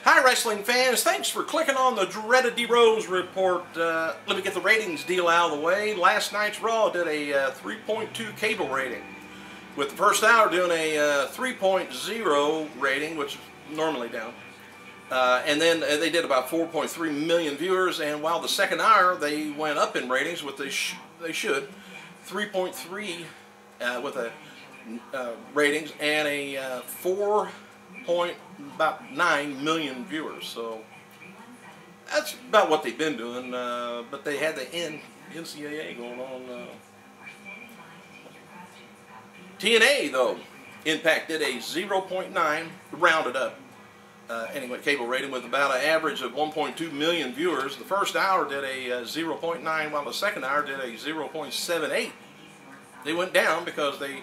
Hi wrestling fans, thanks for clicking on the dreaded D-Rose report. Let me get the ratings deal out of the way. Last night's Raw did a 3.2 cable rating, with the first hour doing a 3.0 rating, which is normally down. And then they did about 4.3 million viewers, and while the second hour they went up in ratings, with they should, 3.3 with a ratings and a 4.9 million viewers. So that's about what they've been doing. But they had the NCAA going on. TNA though, Impact did a 0.9 rounded up. Anyway, cable rating with about an average of 1.2 million viewers. The first hour did a 0.9, while the second hour did a 0.78. They went down because they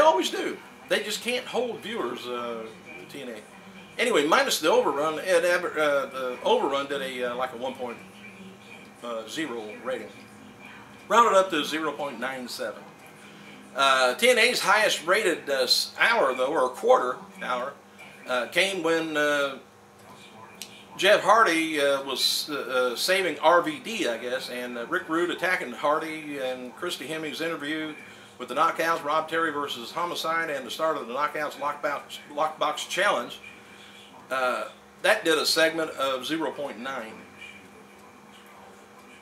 always do. They just can't hold viewers, TNA. Anyway, minus the overrun, the overrun did a like a 1.0 rating. Rounded up to 0.97. TNA's highest rated hour, though, or quarter hour, came when Jeff Hardy was saving RVD, I guess, and Rick Rude attacking Hardy, and Christy Hemmings' interview with the Knockouts, Rob Terry versus Homicide, and the start of the Knockouts Lockbox Challenge. That did a segment of 0.9.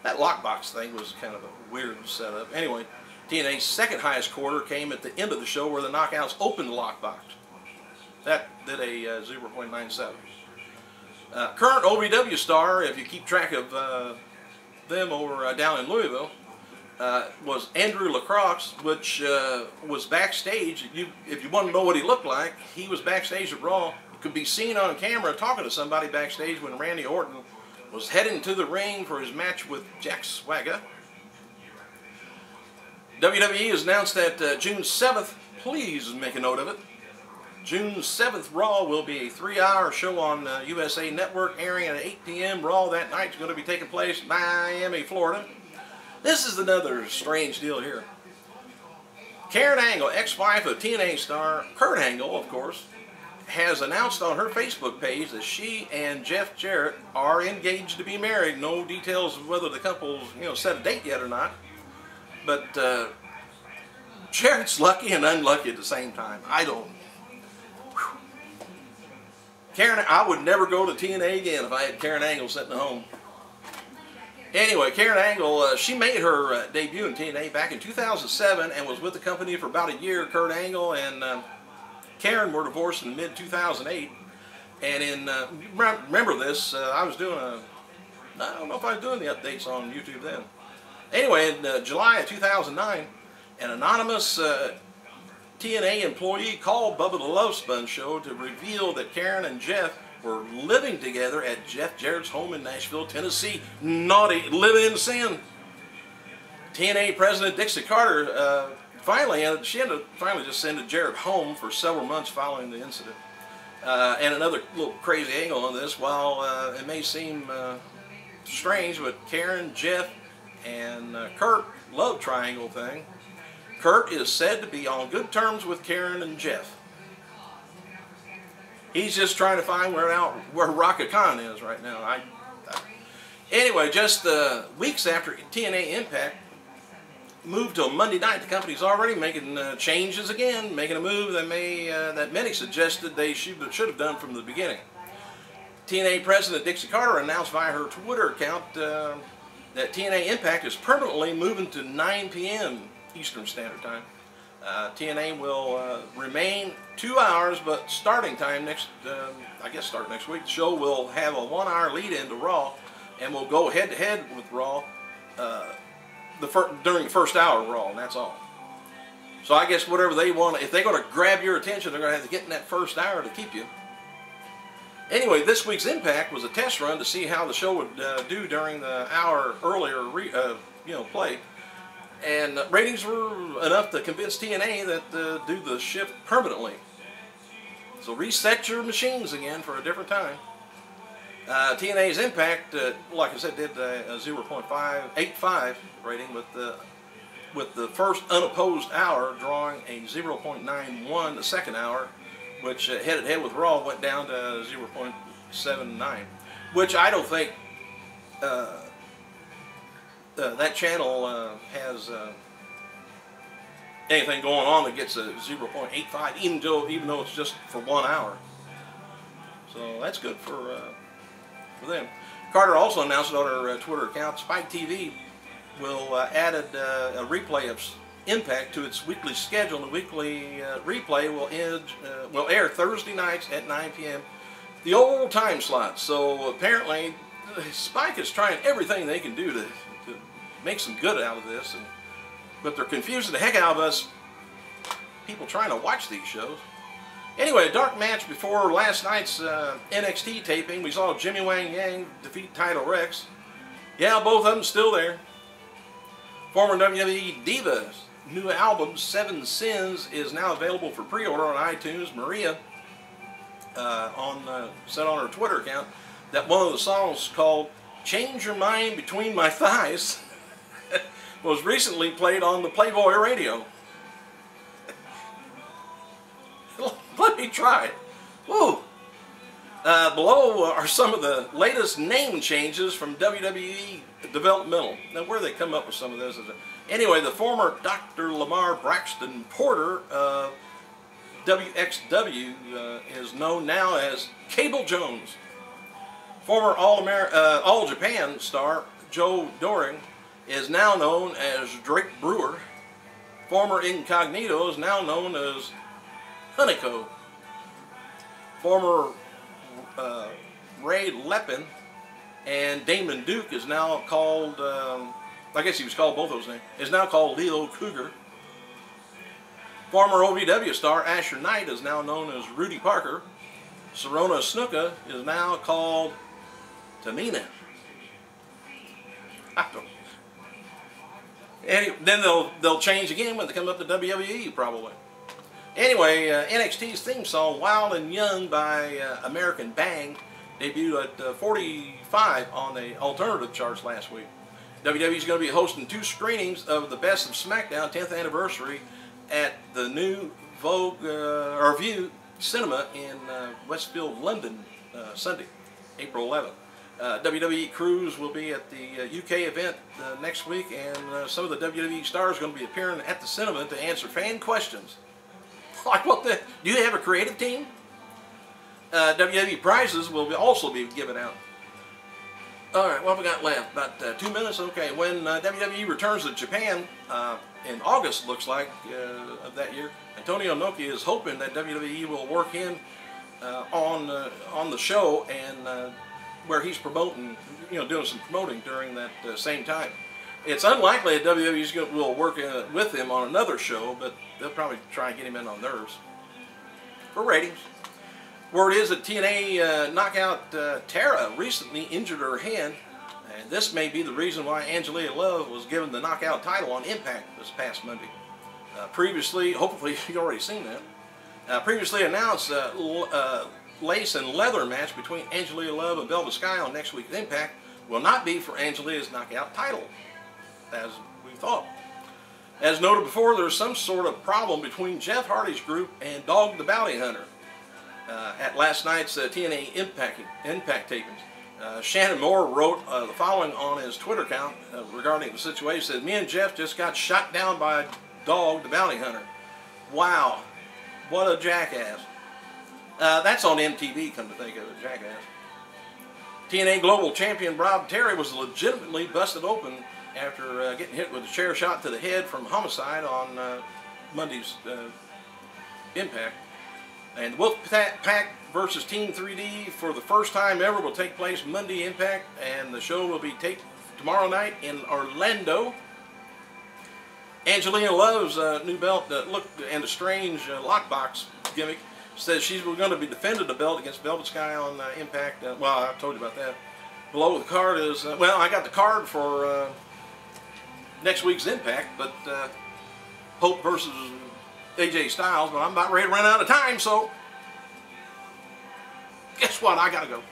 That Lockbox thing was kind of a weird setup. Anyway, TNA's second highest quarter came at the end of the show, where the Knockouts opened the Lockbox. That did a 0.97. Current OVW star, if you keep track of them over down in Louisville, was Andrew LaCroix, which was backstage. If you want to know what he looked like, he was backstage at Raw. Could be seen on camera talking to somebody backstage when Randy Orton was heading to the ring for his match with Jack Swagger. WWE has announced that June 7th, please make a note of it, June 7th Raw will be a 3-hour show on USA Network, airing at 8 p.m. Raw that night is going to be taking place in Miami, Florida. This is another strange deal here. Karen Angle, ex-wife of TNA star Kurt Angle, of course, has announced on her Facebook page that she and Jeff Jarrett are engaged to be married. No details of whether the couple's set a date yet or not. But Jarrett's lucky and unlucky at the same time. I don't. Whew. Karen, I would never go to TNA again if I had Karen Angle sitting at home. Anyway, Karen Angle, she made her debut in TNA back in 2007 and was with the company for about a year. Kurt Angle and Karen were divorced in mid-2008. And in, remember this, I was doing I don't know if I was doing the updates on YouTube then. Anyway, in July of 2009, an anonymous TNA employee called Bubba the Love Sponge Show to reveal that Karen and Jeff were living together at Jeff Jarrett's home in Nashville, Tennessee. Naughty, living in sin. TNA President Dixie Carter finally just sent Jarrett home for several months following the incident. And another little crazy angle on this, while it may seem strange, but Karen, Jeff, and Kurt love triangle thing. Kurt is said to be on good terms with Karen and Jeff. He's just trying to find where Raka Khan is right now. Anyway, just weeks after TNA Impact moved to a Monday night, the company's already making changes again, making a move that many suggested they should have done from the beginning. TNA President Dixie Carter announced via her Twitter account that TNA Impact is permanently moving to 9 p.m. Eastern Standard Time. TNA will remain 2 hours, but starting time I guess start next week. The show will have a 1-hour lead into Raw, and will go head-to-head with Raw during the first hour of Raw, and that's all. So I guess whatever they want, if they're going to grab your attention, they're going to have to get in that first hour to keep you. Anyway, this week's Impact was a test run to see how the show would do during the hour earlier play. And ratings were enough to convince TNA that do the shift permanently. So reset your machines again for a different time. TNA's Impact, like I said, did a 0.585 rating, with the first unopposed hour drawing a 0.91 the second hour, which head-to-head with Raw went down to 0.79, which I don't think that channel has anything going on that gets a 0.85, even though it's just for 1 hour. So that's good for them. Carter also announced on her Twitter account, Spike TV will added a replay of Impact to its weekly schedule. The weekly replay will air Thursday nights at 9 p.m. the old time slot. So apparently Spike is trying everything they can do to make some good out of this, but they're confusing the heck out of us people trying to watch these shows. Anyway, a dark match before last night's NXT taping. We saw Jimmy Wang Yang defeat Title Rex. Yeah, both of them still there. Former WWE Diva's new album, Seven Sins, is now available for pre-order on iTunes. Maria said on her Twitter account that one of the songs, called Change Your Mind Between My Thighs, was recently played on the Playboy radio. Let me try it. Woo! Below are some of the latest name changes from WWE Developmental. Now, where they come up with some of this? Anyway, the former Dr. Lamar Braxton Porter of WXW is known now as Cable Jones. Former All Japan star Joe Doring is now known as Drake Brewer. Former Incognito is now known as Hunico. Former Ray Lepin and Damon Duke is now called, I guess he was called both those names, is now called Leo Cougar. Former OVW star Asher Knight is now known as Rudy Parker. Serona Snuka is now called Tamina. And then they'll change again when they come up to WWE, probably. Anyway, NXT's theme song, Wild and Young by American Bang, debuted at 45 on the alternative charts last week. WWE is going to be hosting 2 screenings of the Best of SmackDown 10th anniversary at the new View Cinema in Westfield, London, Sunday, April 11th. WWE crews will be at the UK event next week, and some of the WWE stars are going to be appearing at the cinema to answer fan questions. Like what the? Do you have a creative team? WWE prizes will also be given out. All right, what have we got left? About 2 minutes. Okay, when WWE returns to Japan in August, looks like, of that year, Antonio Inoki is hoping that WWE will work in on the show and where he's promoting, doing some promoting during that same time. It's unlikely that WWE will work with him on another show, but they'll probably try and get him in on theirs for ratings. Word is that TNA knockout Tara recently injured her hand, and this may be the reason why Angelina Love was given the knockout title on Impact this past Monday. Previously, hopefully you've already seen that, previously announced lace and leather match between Angelina Love and Velvet Sky on next week's Impact will not be for Angelina's knockout title, as we thought. As noted before, there's some sort of problem between Jeff Hardy's group and Dog the Bounty Hunter at last night's TNA Impact tapings. Shannon Moore wrote the following on his Twitter account regarding the situation. He said, "Me and Jeff just got shot down by Dog the Bounty Hunter. Wow, what a jackass." That's on MTV, come to think of it, jackass. TNA Global Champion Rob Terry was legitimately busted open after getting hit with a chair shot to the head from Homicide on Monday's Impact. And Wolfpack versus Team 3D for the first time ever will take place Monday Impact, and the show will be taped tomorrow night in Orlando. Angelina Love's new belt and a strange lockbox gimmick says she's going to be defending the belt against Velvet Sky on Impact. Well, I told you about that. Below the card is, well, I got the card for next week's Impact, but Hope versus AJ Styles, but I'm about ready to run out of time, so guess what? I gotta go.